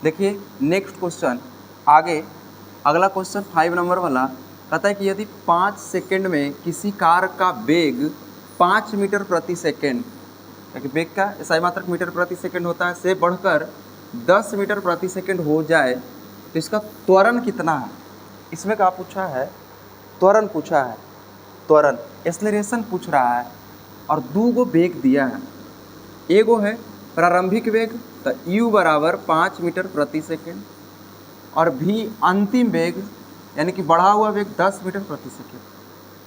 देखिए next question आगे, अगला क्वेश्चन 5 नंबर वाला कहता है कि यदि 5 सेकंड में किसी कार का वेग 5 मीटर प्रति सेकंड, क्योंकि वेग का SI मात्रक मीटर प्रति सेकंड होता है, से बढ़कर 10 मीटर प्रति सेकंड हो जाए तो इसका त्वरण कितना है। इसमें क्या पूछा है, त्वरण पूछा है, त्वरण एक्सेलरेशन पूछ रहा है और दो गो वेग दिया है। एगो है प्रारंभिक वेग तो u बराबर 5 मीटर प्रति सेकंड और v अंतिम वेग यानी कि बढ़ा हुआ वेग 10 मीटर प्रति सेकंड।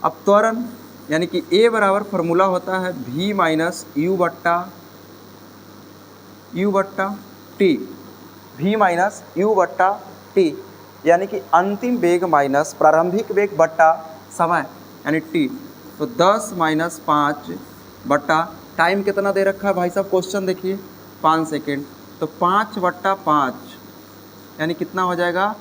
अब त्वरण यानी कि a बराबर फॉर्मूला होता है v माइनस u बट्टा टी, v माइनस u बट्टा टी, यानी कि अंतिम वेग माइनस प्रारंभिक वेग बट्टा समय यानी t। तो 10 माइनस 5 बट्टा टाइम कितना दे रखा है भाई साहब, क्वेश्चन देखिए 5 सेकेंड, तो 5 बट्टा 5 यानी कितना हो जाएगा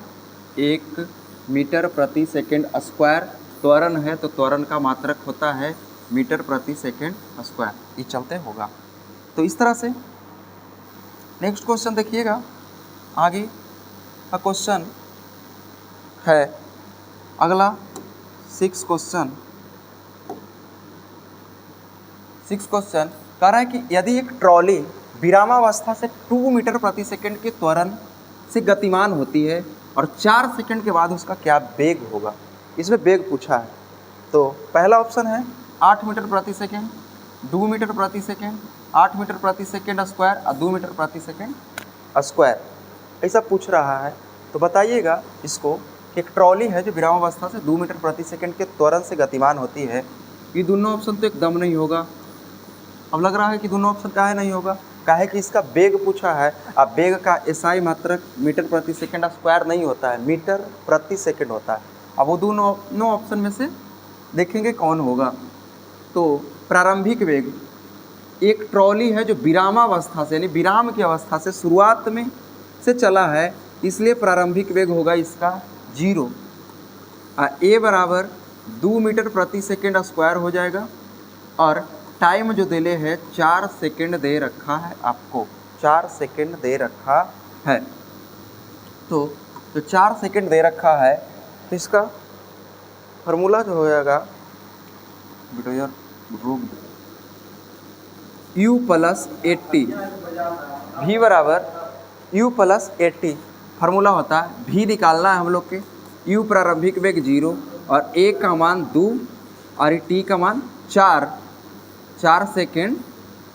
1 मीटर प्रति सेकेंड स्क्वायर। त्वरण है तो त्वरण का मात्रक होता है मीटर प्रति सेकेंड स्क्वायर, ये चलते होगा। तो इस तरह से नेक्स्ट क्वेश्चन देखिएगा, आगे का क्वेश्चन है अगला 6 क्वेश्चन कह रहा है कि यदि एक ट्रॉली विरामावस्था से 2 मीटर प्रति सेकंड के त्वरण से गतिमान होती है और 4 सेकंड के बाद उसका क्या वेग होगा। इसमें वेग पूछा है, तो पहला ऑप्शन है 8 मीटर प्रति सेकंड, 2 मीटर प्रति सेकंड, 8 मीटर प्रति सेकंड स्क्वायर और 2 मीटर प्रति सेकंड स्क्वायर, ऐसा पूछ रहा है। तो बताइएगा इसको कि एक ट्रॉली है जो विरामावस्था से 2 मीटर प्रति सेकंड के त्वरण से गतिमान होती है, ये दोनों ऑप्शन तो एकदम नहीं होगा। अब लग रहा है कि दोनों ऑप्शन काहे नहीं होगा, काहे कि इसका वेग पूछा है। अब वेग का SI मात्रक मीटर प्रति सेकंड स्क्वायर नहीं होता है, मीटर प्रति सेकंड होता है। अब वो दोनों ऑप्शन में से देखेंगे कौन होगा। तो प्रारंभिक वेग, एक ट्रॉली है जो विरामावस्था से यानी विराम की अवस्था से शुरुआत में से चला है, इसलिए प्रारंभिक वेग होगा इसका 0। A बराबर 2 मीटर प्रति सेकंड स्क्वायर हो जाएगा और टाइम जो दिले है 4 सेकंड दे रखा है, आपको 4 सेकंड दे रखा है। तो जो 4 सेकंड दे रखा है तो इसका फार्मूला जो हो जाएगा u प्लस 80, v बराबर u प्लस 80 फार्मूला होता है। v निकालना है हम लोग के, u प्रारंभिक वेग 0 और a का मान 2 और t का मान 4 सेकेंड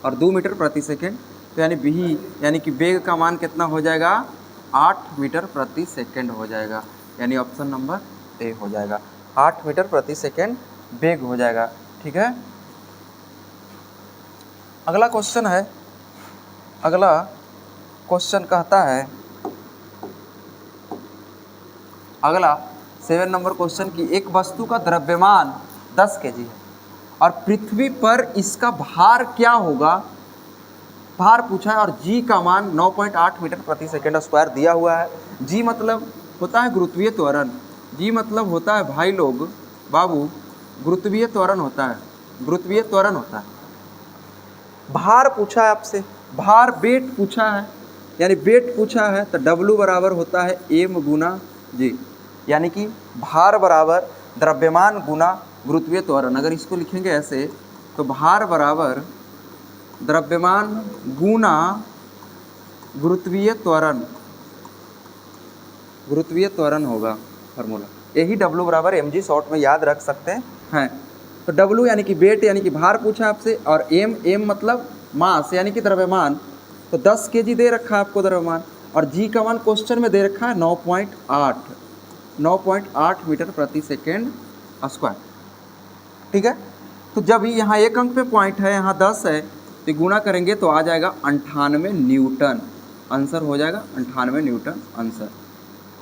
और 2 मीटर प्रति सेकेंड। तो यानी v यानी कि वेग का मान कितना हो जाएगा 8 मीटर प्रति सेकेंड हो जाएगा, यानी ऑप्शन नंबर ए हो जाएगा, 8 मीटर प्रति सेकेंड वेग हो जाएगा। ठीक है, अगला क्वेश्चन है, अगला क्वेश्चन कहता है, अगला 7 नंबर क्वेश्चन की एक वस्तु का द्रव्यमान 10 kg है और पृथ्वी पर इसका भार क्या होगा, भार पूछा है और g का मान 9.8 मीटर प्रति सेकंड स्क्वायर दिया हुआ है। g मतलब होता है गुरुत्वीय त्वरण, g मतलब होता है भाई लोग बाबू गुरुत्वीय त्वरण होता है, गुरुत्वीय त्वरण होता है। भार पूछा है आपसे, भार वेट पूछा है, यानी वेट पूछा है तो w बराबर होता है m गुना g, यानी कि भार बराबर द्रव्यमान गुना गुरुत्वीय त्वरण। अगर इसको लिखेंगे ऐसे तो भार बराबर द्रव्यमान गुना गुरुत्वीय त्वरण, गुरुत्वीय त्वरण होगा फार्मूला। यही W बराबर mg शॉर्ट में याद रख सकते हैं। तो W यानी कि वेट यानी कि भार पूछा आपसे और m मतलब मास यानी कि द्रव्यमान, तो 10 kg दे रखा है आपको द्रव्यमान और g का मान क्वेश्चन में दे रखा है 9.8 मीटर प्रति सेकेंड स्क्वायर। ठीक है, तो जब यहाँ एक अंक पे पॉइंट है, यहाँ 10 है, तो गुणा करेंगे तो आ जाएगा 98 न्यूटन, आंसर हो जाएगा 98 न्यूटन आंसर।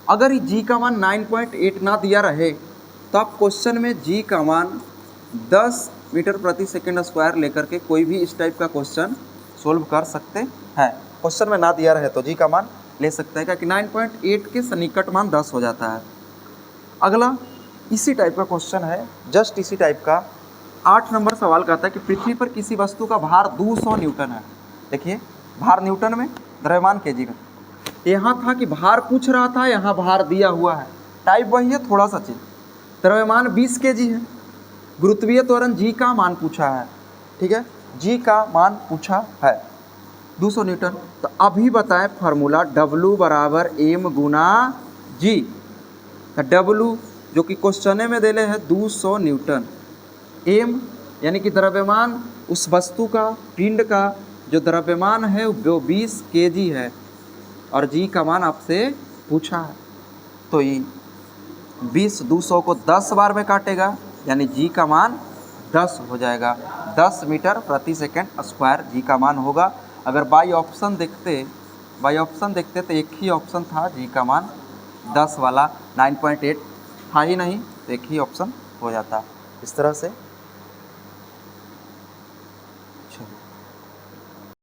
अगर g का मान 9.8 ना दिया रहे तो आप क्वेश्चन में g का मान 10 मीटर प्रति सेकेंड स्क्वायर लेकर के कोई भी इस टाइप का क्वेश्चन सोल्व कर सकते हैं। क्वेश्चन में ना दिया रहे तो g का मान ले सकते हैं, क्योंकि 9.8 के सन्निकट मान 10 हो जाता है। अगला इसी टाइप का क्वेश्चन है, जस्ट इसी टाइप का 8 नंबर सवाल कहता है कि पृथ्वी पर किसी वस्तु का भार 200 न्यूटन है। देखिए भार न्यूटन में, द्रव्यमान केजी में। यहाँ था कि भार पूछ रहा था, यहाँ भार दिया हुआ है, टाइप वही है, थोड़ा सा चीज। द्रव्यमान 20 kg है, गुरुत्वीय त्वरण जी का मान पूछा है, ठीक है, जी का मान पूछा है 200 न्यूटन। तो अभी बताएं फार्मूला W बराबर m गुना जी। W जो कि क्वेश्चन में देले है 200 न्यूटन, m यानी कि द्रव्यमान उस वस्तु का, पिंड का जो द्रव्यमान है वो 20 kg है, और जी का मान आपसे पूछा है। तो ये 20 200 को 10 बार में काटेगा, यानी जी का मान 10 हो जाएगा, 10 मीटर प्रति सेकंड स्क्वायर जी का मान होगा। अगर बाई ऑप्शन देखते तो एक ही ऑप्शन था जी का मान 10 वाला, 9.8 था ही नहीं, तो एक ही ऑप्शन हो जाता। इस तरह से